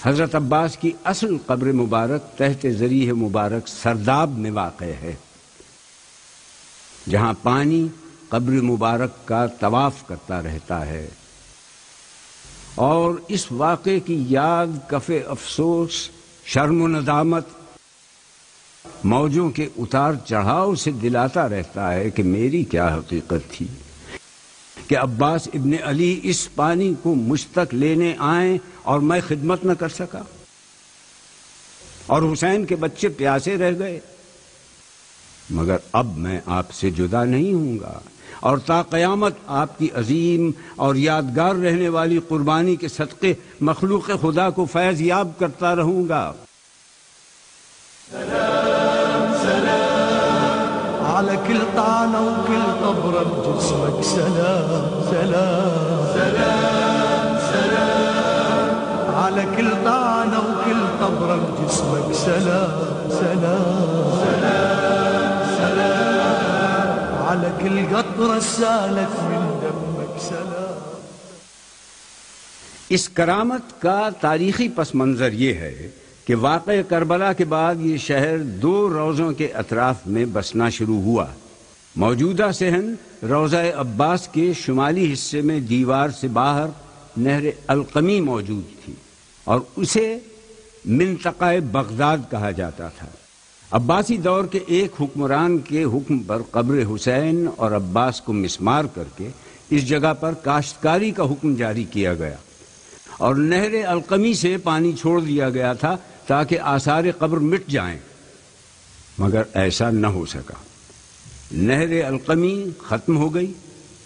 حضرت عباس کی اصل قبر مبارک تحت ذریح مبارک سرداب میں واقع ہے، جہاں پانی قبر مبارک کا طواف کرتا رہتا ہے، اور اس واقعے کی یاد کف افسوس، شرم و ندامت، موجوں کے اتار چڑھاؤ سے دلاتا رہتا ہے کہ میری کیا حقیقت تھی کہ عباس ابن علی اس پانی کو مجھ تک لینے آئیں اور میں خدمت نہ کر سکا، اور حسین کے بچے پیاسے رہ گئے۔ مگر اب میں آپ سے جدا نہیں ہوں گا، اور تا قیامت آپ کی عظیم اور یادگار رہنے والی قربانی کے صدقے مخلوق خدا کو فیض یاب کرتا رہوں گا۔ على كل طعنة وكل قبرة بجسمك سلام سلام سلام سلام، على كل طعنة وكل قبرة بجسمك سلام سلام سلام سلام، على كل قطرة سالت من دمك سلام۔ اس کرامت کا تاریخی پس منظر یہ ہے کہ واقع کربلا کے بعد یہ شہر 2 روضوں کے اطراف میں بسنا شروع ہوا۔ موجودہ صحن روضہ عباس کے شمالی حصے میں دیوار سے باہر نہر القمی موجود تھی، اور اسے منطقہ بغداد کہا جاتا تھا۔ عباسی دور کے ایک حکمران کے حکم پر قبر حسین اور عباس کو مسمار کر کے اس جگہ پر کاشتکاری کا حکم جاری کیا گیا، اور نہر القمی سے پانی چھوڑ دیا گیا تھا تاکہ آثار قبر مٹ جائیں، مگر ایسا نہ ہو سکا۔ نہر القمی ختم ہو گئی،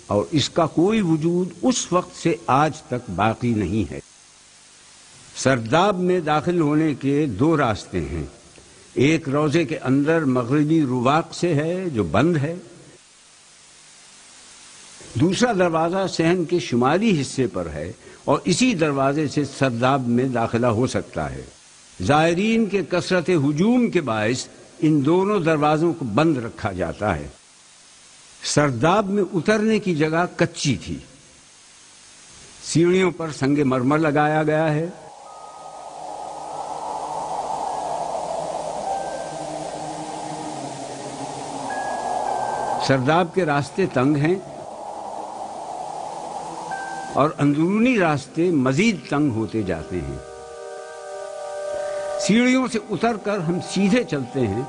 اور اس کا کوئی وجود اس وقت سے آج تک باقی نہیں ہے۔ سرداب میں داخل ہونے کے 2 راستے ہیں، ایک روضے کے اندر مغربی رواق سے ہے جو بند ہے، دوسرا دروازہ صحن کے شمالی حصے پر ہے، اور اسی دروازے سے سرداب میں داخلہ ہو سکتا ہے۔ زائرین کے کثرت ہجوم کے باعث ان دونوں دروازوں کو بند رکھا جاتا ہے۔ سرداب میں اترنے کی جگہ کچی تھی، سیڑھیوں پر سنگ مرمر لگایا گیا ہے، سرداب کے راستے تنگ ہیں، اور اندرونی راستے مزید تنگ ہوتے جاتے ہیں۔ سیڑھیوں سے اتر کر ہم سیدھے چلتے ہیں،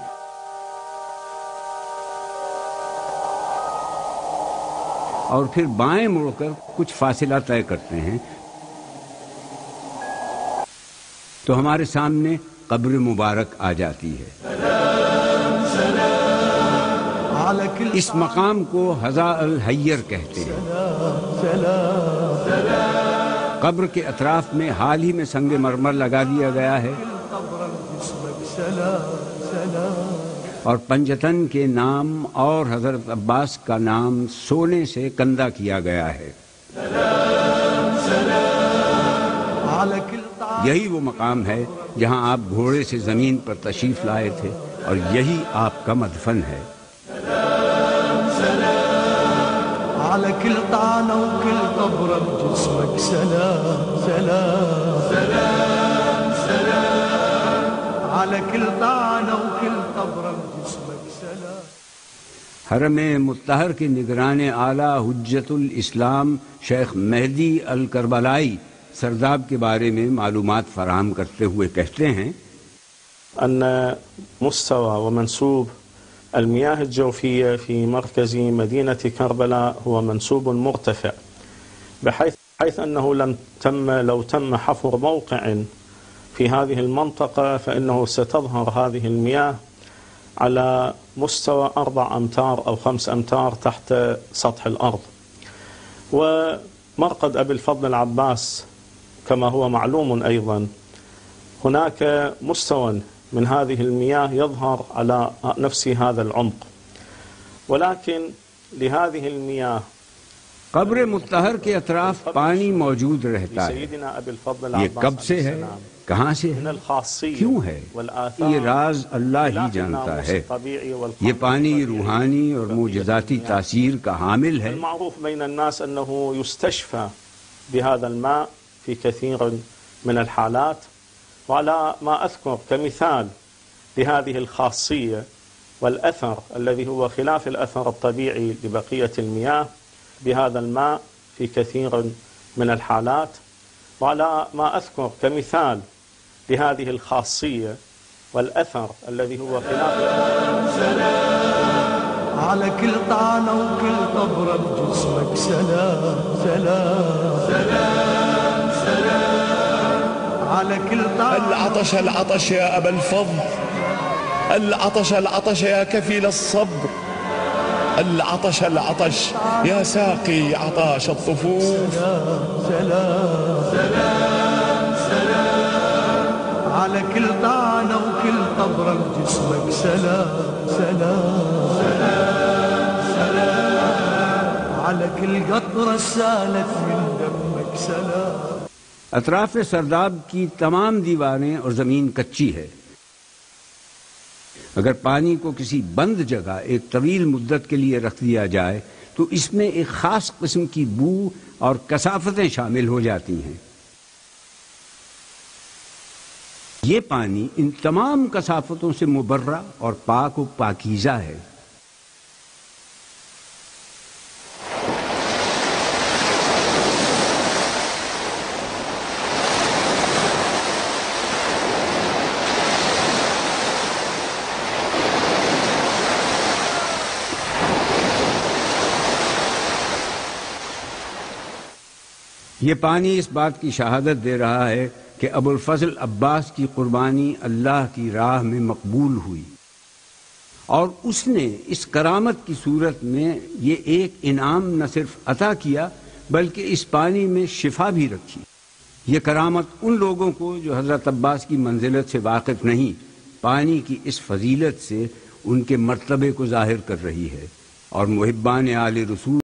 اور پھر بائیں مڑ کر کچھ فاصلہ طے کرتے ہیں تو ہمارے سامنے قبر مبارک آ جاتی ہے۔ اس مقام کو حذا الحیر کہتے ہیں۔ قبر کے اطراف میں حال ہی میں سنگ مرمر لگا دیا گیا ہے، اور پنجتن کے نام اور حضرت عباس کا نام سونے سے کندہ کیا گیا ہے۔ یہی وہ مقام ہے جہاں آپ گھوڑے سے زمین پر تشریف لائے تھے، اور یہی آپ کا مدفن ہے۔ على كل طعنة وكل قبرة بجسمك سلام سلام سلام سلام، على كل طعنة وكل قبرة بجسمك سلام۔ حرم مطہر کے نگران اعلیٰ حجت الاسلام شیخ مہدی الکربلائی سرداب کے بارے میں معلومات فراہم کرتے ہوئے کہتے ہیں أن مستوى ومنسوب المياه الجوفية في مركز مدينة كربلاء هو منسوب مرتفع، بحيث أنه لو تم حفر موقع في هذه المنطقة فإنه ستظهر هذه المياه على مستوى 4 أمتار أو 5 أمتار تحت سطح الأرض. ومرقد أبي الفضل العباس كما هو معلوم أيضا هناك مستوى من هذه المياه يظهر على نفس هذا العمق، ولكن لهذه المياه قبر مطہر کے اطراف پانی موجود رہتا ہے۔ یہ کب سے ہے، کہاں سے ہے، کیوں ہے، یہ راز اللہ ہی جانتا ہے۔ یہ پانی روحانی اور معجزاتی تاثیر کا حامل ہے۔ المعروف بين الناس أنه يستشفى بهذا الماء في كثير من الحالات، وعلى ما أذكر كمثال لهذه الخاصية والأثر الذي هو خلاف الأثر الطبيعي لبقية المياه بهذا الماء في كثير من الحالات، وعلى ما أذكر كمثال لهذه الخاصية والأثر الذي هو خلاف على كل طعنة وكل قبرة بجسمك سلام سلام سلام سلام على كل طعنة. العطش العطش يا أبا الفضل، العطش العطش يا كفيل الصبر، العطش العطش يا ساقي عطاش الطفوف. سلام سلام سلام سلام على كل طعنة وكل قبرة بجسمك سلام سلام سلام سلام على كل قطرة سالت من دمك سلام. اطراف سرداب کی تمام دیواریں اور زمین کچی ہے. اگر پانی کو کسی بند جگہ ایک طویل مدت کے لیے رکھ دیا جائے تو اس میں ایک خاص قسم کی بو اور کثافتیں شامل ہو جاتی ہیں. یہ پانی ان تمام کثافتوں سے مبرہ اور پاک و پاکیزہ ہے. یہ پانی اس بات کی شہادت دے رہا ہے کہ ابو الفضل عباس کی قربانی اللہ کی راہ میں مقبول ہوئی، اور اس نے اس کرامت کی صورت میں یہ ایک انعام نہ صرف عطا کیا بلکہ اس پانی میں شفا بھی رکھی. یہ کرامت ان لوگوں کو جو حضرت عباس کی منزلت سے واقف نہیں، پانی کی اس فضیلت سے ان کے مرتبے کو ظاہر کر رہی ہے. اور محبان آل رسول